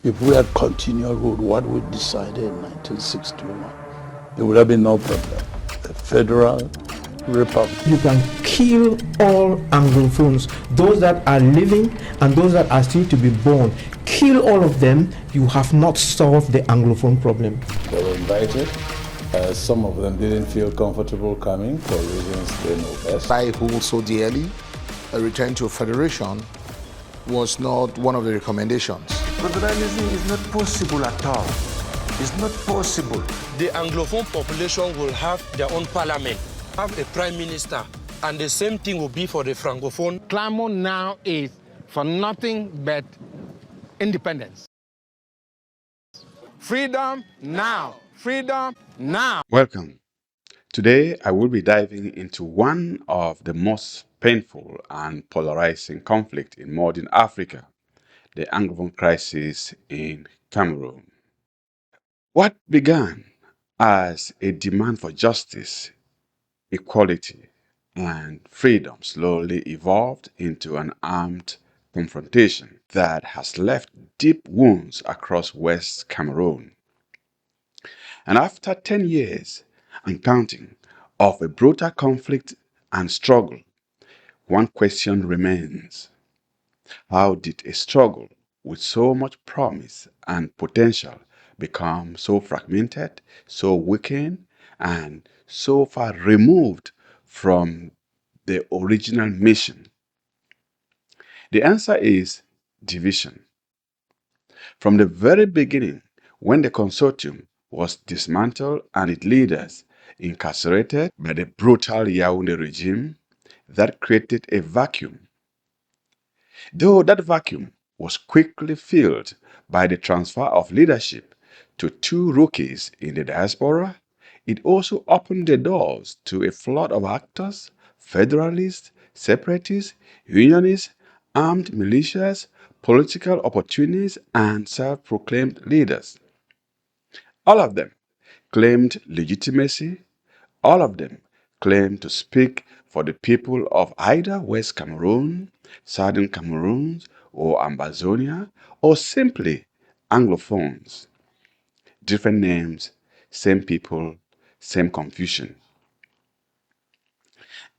If we had continued with what we decided in 1961, there would have been no problem. A federal republic. You can kill all Anglophones, those that are living and those that are still to be born. Kill all of them. You have not solved the Anglophone problem. They were invited. Some of them didn't feel comfortable coming for reasons they know best. I hold so dearly, a return to a federation was not one of the recommendations. Federalism is not possible at all. It's not possible. The Anglophone population will have their own parliament, have a prime minister, and the same thing will be for the Francophone. Clamor now is for nothing but independence. Freedom now. Freedom now. Welcome. Today, I will be diving into one of the most painful and polarizing conflict in modern Africa, the Anglophone crisis in Cameroon. What began as a demand for justice, equality, and freedom slowly evolved into an armed confrontation that has left deep wounds across West Cameroon. And after 10 years and counting of a brutal conflict and struggle, one question remains. How did a struggle with so much promise and potential become so fragmented, so weakened, and so far removed from the original mission? The answer is division. From the very beginning, when the consortium was dismantled and its leaders incarcerated by the brutal Yaoundé regime, that created a vacuum. Though that vacuum was quickly filled by the transfer of leadership to two rookies in the diaspora, it also opened the doors to a flood of actors, federalists, separatists, unionists, armed militias, political opportunists, and self-proclaimed leaders. All of them claimed legitimacy. All of them claimed to speak for the people of either West Cameroon, Southern Cameroon, or Ambazonia, or simply Anglophones. Different names, same people, same confusion.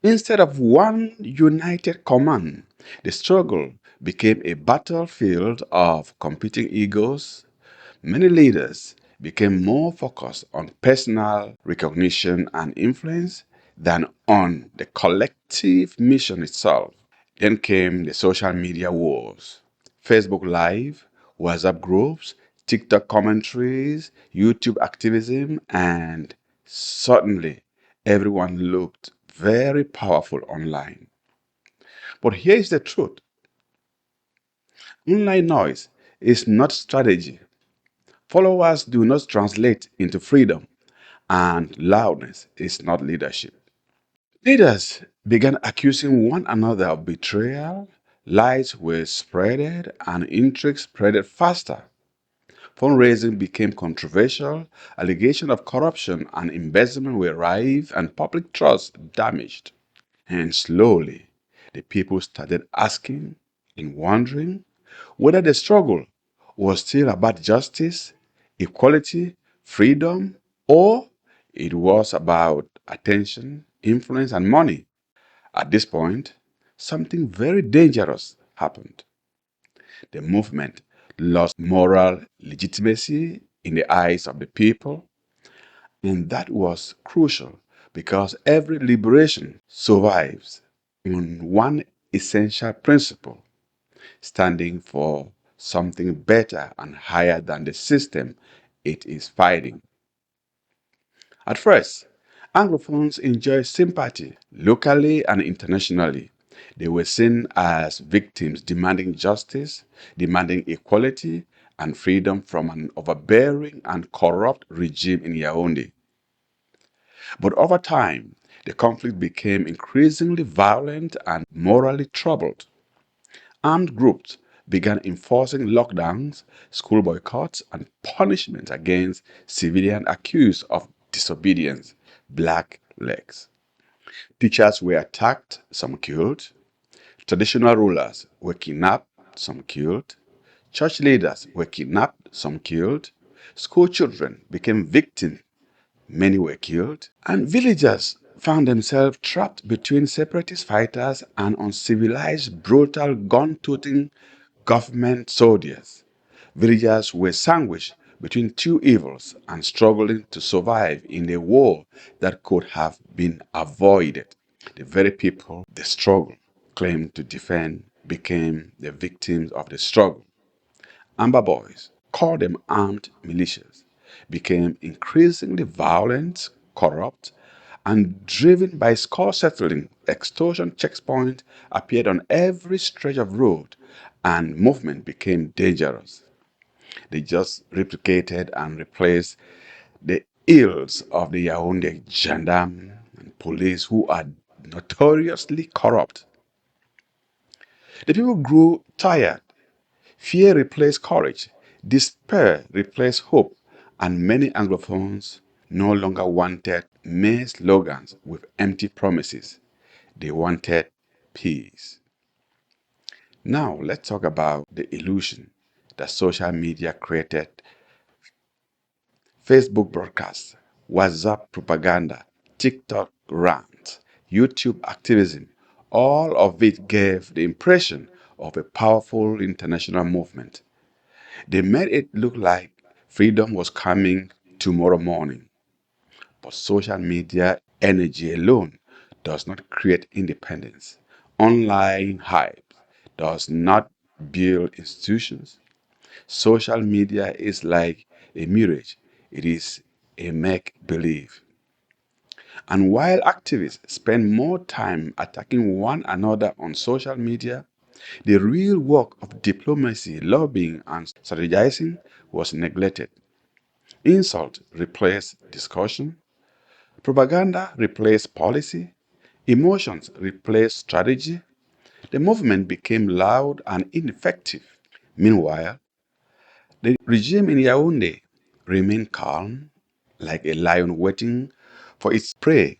Instead of one united command, the struggle became a battlefield of competing egos. Many leaders became more focused on personal recognition and influence than on the collective mission itself. Then came the social media wars, Facebook Live, WhatsApp groups, TikTok commentaries, YouTube activism, and suddenly everyone looked very powerful online. But here is the truth. Online noise is not strategy. Followers do not translate into freedom, and loudness is not leadership. Leaders began accusing one another of betrayal, lies were spreaded, and intrigue spreaded faster. Fundraising became controversial, allegations of corruption and embezzlement were rife, and public trust damaged. And slowly, the people started asking and wondering whether the struggle was still about justice, equality, freedom, or it was about attention, influence, and money. At this point, something very dangerous happened. The movement lost moral legitimacy in the eyes of the people, and that was crucial because every liberation survives on one essential principle, standing for something better and higher than the system it is fighting. At first, Anglophones enjoyed sympathy locally and internationally. They were seen as victims demanding justice, demanding equality, and freedom from an overbearing and corrupt regime in Yaoundé. But over time, the conflict became increasingly violent and morally troubled. Armed groups began enforcing lockdowns, school boycotts, and punishment against civilians accused of disobedience, black legs. Teachers were attacked, some killed. Traditional rulers were kidnapped, some killed. Church leaders were kidnapped, some killed. School children became victims, many were killed. And villagers found themselves trapped between separatist fighters and uncivilized, brutal, gun-toting government soldiers. Villagers were sandwiched between two evils and struggling to survive in a war that could have been avoided. The very people the struggle claimed to defend became the victims of the struggle. Amber Boys, call them armed militias, became increasingly violent, corrupt, and driven by score-settling. Extortion checkpoints appeared on every stretch of road, and movement became dangerous. They just replicated and replaced the ills of the Yaoundé gendarmes and police who are notoriously corrupt. The people grew tired. Fear replaced courage, despair replaced hope, and many Anglophones no longer wanted mere slogans with empty promises. They wanted peace. Now, let's talk about the illusion that social media created. Facebook broadcasts, WhatsApp propaganda, TikTok rants, YouTube activism, all of it gave the impression of a powerful international movement. They made it look like freedom was coming tomorrow morning. But social media energy alone does not create independence. Online hype does not build institutions. Social media is like a mirage, it is a make believe. And while activists spend more time attacking one another on social media, the real work of diplomacy, lobbying, and strategizing was neglected. Insult replaced discussion, propaganda replaced policy, emotions replaced strategy. The movement became loud and ineffective. Meanwhile, the regime in Yaoundé remained calm, like a lion waiting for its prey.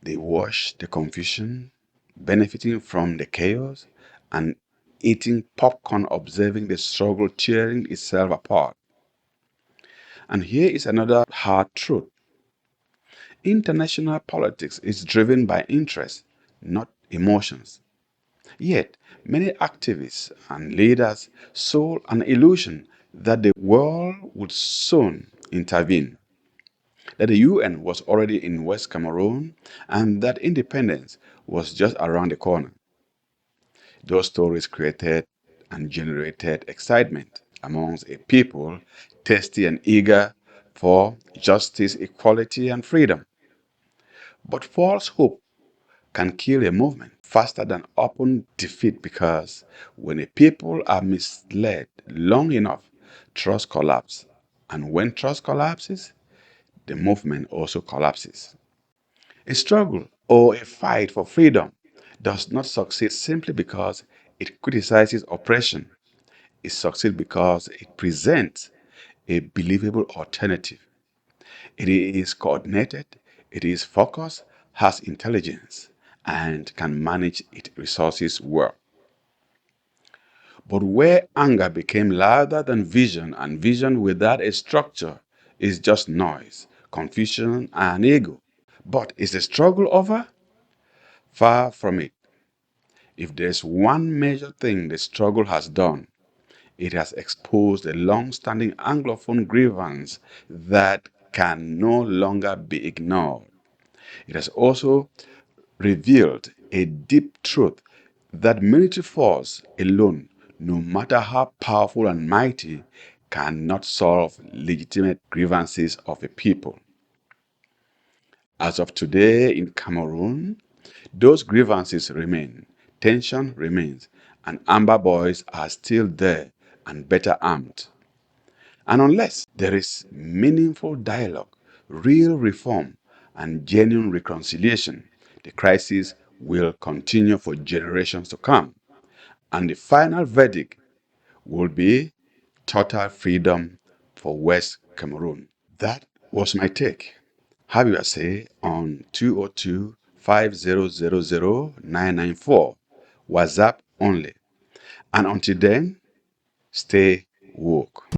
They watched the confusion, benefiting from the chaos, and eating popcorn, observing the struggle tearing itself apart. And here is another hard truth. International politics is driven by interest, not emotions. Yet, many activists and leaders sold an illusion that the world would soon intervene, that the UN was already in West Cameroon, and that independence was just around the corner. Those stories created and generated excitement amongst a people thirsty and eager for justice, equality, and freedom. But false hope can kill a movement faster than open defeat because when a people are misled long enough, trust collapses. And when trust collapses, the movement also collapses. A struggle or a fight for freedom does not succeed simply because it criticizes oppression. It succeeds because it presents a believable alternative. It is coordinated, it is focused, has intelligence, and can manage its resources well. But where anger became louder than vision, and vision without a structure is just noise, confusion, and ego. But is the struggle over? Far from it. If there's one major thing the struggle has done, it has exposed a long-standing Anglophone grievance that can no longer be ignored. It has also revealed a deep truth that military force alone, no matter how powerful and mighty, cannot solve legitimate grievances of a people. As of today in Cameroon, those grievances remain, tension remains, and Amber Boys are still there and better armed. And unless there is meaningful dialogue, real reform, and genuine reconciliation, the crisis will continue for generations to come. And the final verdict will be total freedom for West Cameroon. That was my take. Have your say on 202 5000 994, WhatsApp only. And until then, Stay woke.